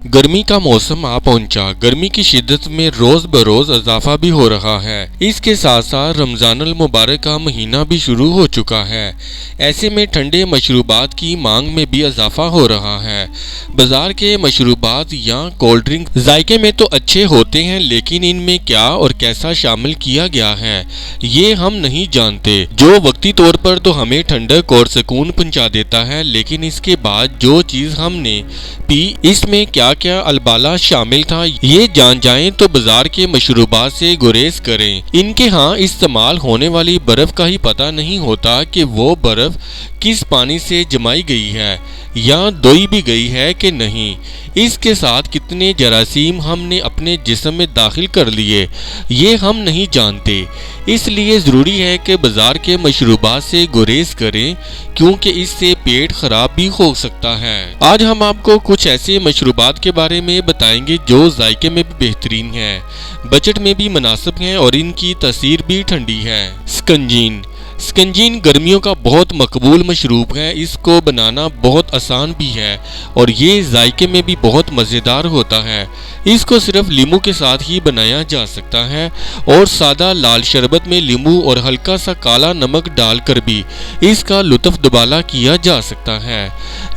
गर्मी का मौसम आ पहुंचा। गर्मी की शिद्दत में रोज बरोज इजाफा भी हो रहा है। इसके साथ साथ रमजानुल मुबारक का महीना भी शुरू हो चुका है। ऐसे में ठंडे मशरूबात की मांग में भी इजाफा हो रहा है। बाजार के मशरूबात या कोल्ड ड्रिंक जायके में तो अच्छे होते हैं, लेकिन इनमें क्या और कैसा शामिल किया गया है ये हम नहीं जानते। जो वक्ती तौर पर तो हमें ठंडक और सुकून पहुंचा देता है, लेकिन इसके बाद जो चीज़ हमने पी इसमें क्या क्या अलबाला शामिल था ये जान जाएं तो बाजार के मशरूबात से गुरेज करें। इनके यहाँ इस्तेमाल होने वाली बर्फ का ही पता नहीं होता कि वो बर्फ किस पानी से जमाई गई है या धोई भी गई है कि नहीं। इसके साथ कितने जरासीम हमने अपने जिस्म में दाखिल कर लिए ये हम नहीं जानते। इसलिए ज़रूरी है कि बाजार के मशरूबात से गुरेज करें, क्योंकि इससे पेट खराब भी हो सकता है। आज हम आपको कुछ ऐसे मशरूबात के बारे में बताएंगे जो जायके में भी बेहतरीन हैं, बजट में भी मुनासिब हैं और इनकी तासीर भी ठंडी है। स्कंजीन गर्मियों का बहुत मकबूल मशरूब है। इसको बनाना बहुत आसान भी है और ये जायके में भी बहुत मज़ेदार होता है। इसको सिर्फ लीमू के साथ ही बनाया जा सकता है और सादा लाल शरबत में लीमू और हल्का सा काला नमक डालकर भी इसका लुत्फ़ दुबाला किया जा सकता है।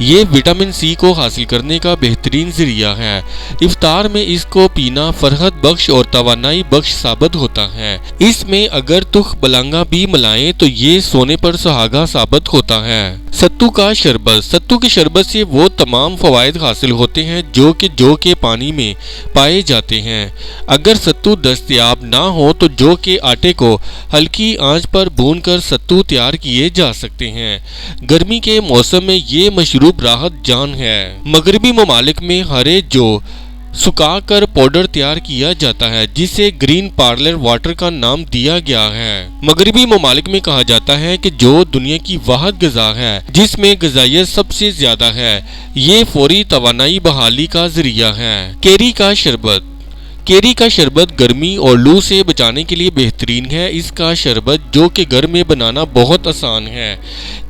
ये विटामिन सी को हासिल करने का बेहतरीन ज़रिया है। इफ्तार में इसको पीना फरहत बख्श और तवानाई बख्श साबित होता है। इसमें अगर तुख बलंगा भी मिलाएं तो ये सोने पर सुहागा साबित होता है। सत्तू के शरबत से वो तमाम फवायद हासिल होते हैं जो के पानी में पाए जाते हैं। अगर सत्तू दस्तयाब ना हो तो जौ के आटे को हल्की आंच पर भूनकर सत्तू तैयार किए जा सकते हैं। गर्मी के मौसम में ये मशरूब राहत जान है। मगरबी ममालिक में हरे जौ सुखा कर पाउडर तैयार किया जाता है, जिसे ग्रीन पार्लर वाटर का नाम दिया गया है। मगरबी ममालिक में कहा जाता है कि जो दुनिया की वाहिद ग़िज़ा है जिसमें ग़िज़ाइयत सबसे ज़्यादा है, ये फौरी तवानाई बहाली का ज़रिया है। केरी का शरबत गर्मी और लू से बचाने के लिए बेहतरीन है। इसका शरबत जो कि घर में बनाना बहुत आसान है।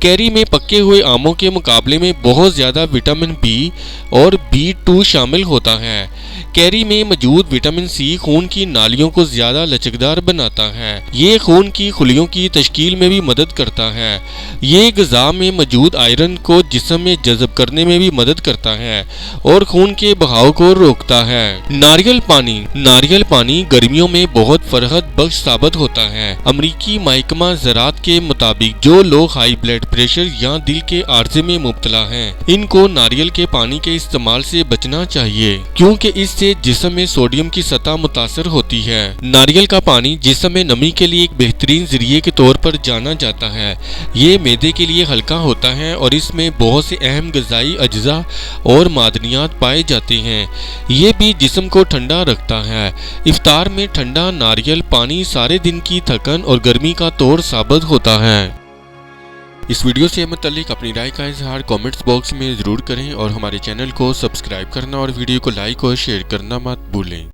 कैरी में पके हुए आमों के मुकाबले में बहुत ज़्यादा विटामिन बी और B2 शामिल होता है। कैरी में मौजूद विटामिन सी खून की नालियों को ज़्यादा लचकदार बनाता है। ये खून की खुलियों की तश्कील में भी मदद करता है। ये ग़िज़ा में मौजूद आयरन को जिस्म में जज़ब करने में भी मदद करता है और खून के बहाव को रोकता है। नारियल पानी गर्मियों में बहुत फरहत बख्श साबित होता है। अमरीकी महकमा ज़राअत के मुताबिक जो लोग हाई ब्लड प्रेशर या दिल के आर्जे में मुब्तला हैं, इनको नारियल के पानी के इस्तेमाल से बचना चाहिए, क्योंकि इससे जिस्म में सोडियम की सतह मुतासर होती है। नारियल का पानी जिस्म में नमी के लिए एक बेहतरीन ज़रिए के तौर पर जाना जाता है। ये मैदे के लिए हल्का होता है और इसमें बहुत से अहम ग़िज़ाई अज्जा और मादनियात पाए जाते हैं। ये भी जिस्म को ठंडा रखता है। इफ्तार में ठंडा नारियल पानी सारे दिन की थकन और गर्मी का तोड़ साबित होता है। इस वीडियो से मुताल्लिक अपनी राय का इजहार कमेंट्स बॉक्स में ज़रूर करें और हमारे चैनल को सब्सक्राइब करना और वीडियो को लाइक और शेयर करना मत भूलें।